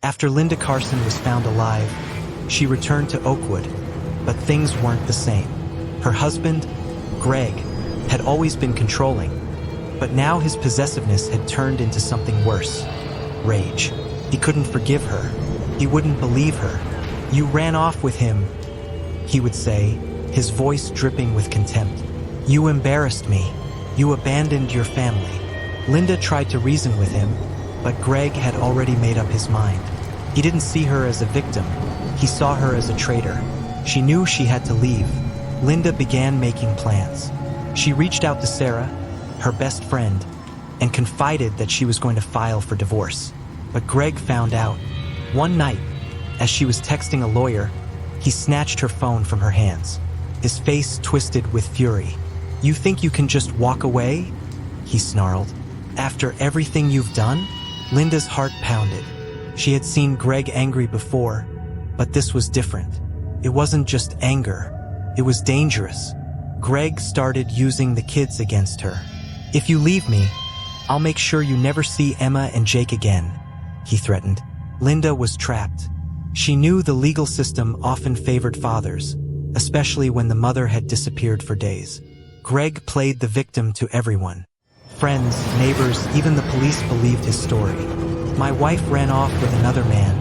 After Linda Carson was found alive, she returned to Oakwood, but things weren't the same. Her husband, Greg, had always been controlling, but now his possessiveness had turned into something worse: rage. He couldn't forgive her. He wouldn't believe her. "You ran off with him," he would say, his voice dripping with contempt. "You embarrassed me. You abandoned your family." Linda tried to reason with him, but Greg had already made up his mind. He didn't see her as a victim. He saw her as a traitor. She knew she had to leave. Linda began making plans. She reached out to Sarah, her best friend, and confided that she was going to file for divorce. But Greg found out. One night, as she was texting a lawyer, he snatched her phone from her hands. His face twisted with fury. "You think you can just walk away?" he snarled. "After everything you've done?" Linda's heart pounded. She had seen Greg angry before, but this was different. It wasn't just anger. It was dangerous. Greg started using the kids against her. "If you leave me, I'll make sure you never see Emma and Jake again," he threatened. Linda was trapped. She knew the legal system often favored fathers, especially when the mother had disappeared for days. Greg played the victim to everyone. Friends, neighbors, even the police believed his story. "My wife ran off with another man,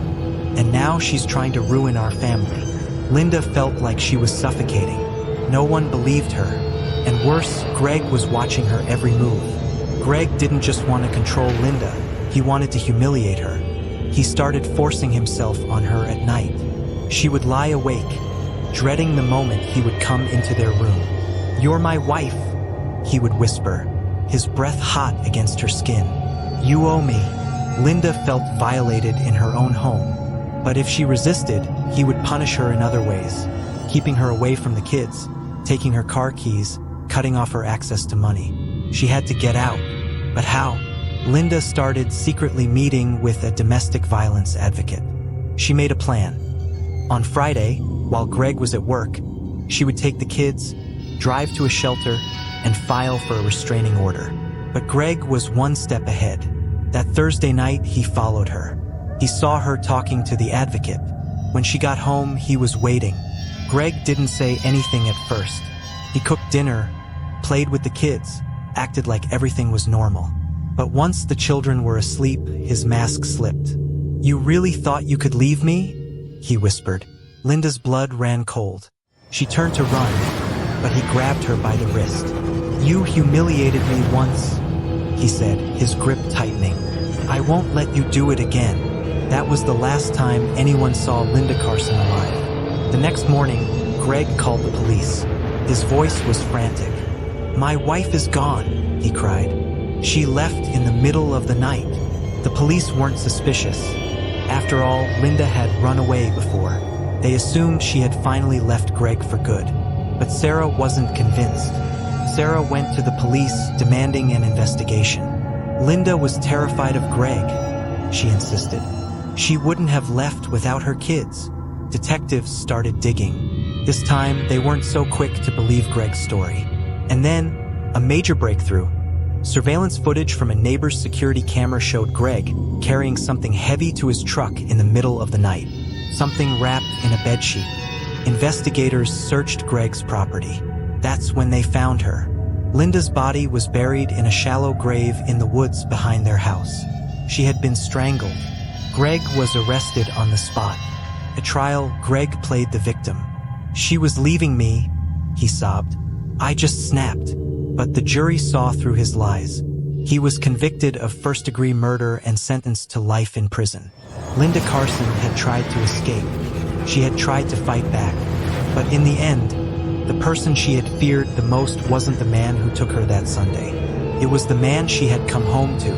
and now she's trying to ruin our family." Linda felt like she was suffocating. No one believed her. And worse, Greg was watching her every move. Greg didn't just want to control Linda, he wanted to humiliate her. He started forcing himself on her at night. She would lie awake, dreading the moment he would come into their room. "You're my wife," he would whisper, his breath hot against her skin. "You owe me." Linda felt violated in her own home, but if she resisted, he would punish her in other ways, keeping her away from the kids, taking her car keys, cutting off her access to money. She had to get out, but how? Linda started secretly meeting with a domestic violence advocate. She made a plan. On Friday, while Greg was at work, she would take the kids, drive to a shelter, and file for a restraining order. But Greg was one step ahead. That Thursday night, he followed her. He saw her talking to the advocate. When she got home, he was waiting. Greg didn't say anything at first. He cooked dinner, played with the kids, acted like everything was normal. But once the children were asleep, his mask slipped. "You really thought you could leave me?" he whispered. Linda's blood ran cold. She turned to run, but he grabbed her by the wrist. "You humiliated me once," he said, his grip tightening. "I won't let you do it again." That was the last time anyone saw Linda Carson alive. The next morning, Greg called the police. His voice was frantic. "My wife is gone," he cried. "She left in the middle of the night." The police weren't suspicious. After all, Linda had run away before. They assumed she had finally left Greg for good. But Sarah wasn't convinced. Sarah went to the police demanding an investigation. Linda was terrified of Greg, she insisted. She wouldn't have left without her kids. Detectives started digging. This time, they weren't so quick to believe Greg's story. And then, a major breakthrough. Surveillance footage from a neighbor's security camera showed Greg carrying something heavy to his truck in the middle of the night. Something wrapped in a bedsheet. Investigators searched Greg's property. That's when they found her. Linda's body was buried in a shallow grave in the woods behind their house. She had been strangled. Greg was arrested on the spot. At trial, Greg played the victim. "She was leaving me," he sobbed. "I just snapped." But the jury saw through his lies. He was convicted of first-degree murder and sentenced to life in prison. Linda Carson had tried to escape. She had tried to fight back. But in the end, the person she had feared the most wasn't the man who took her that Sunday. It was the man she had come home to.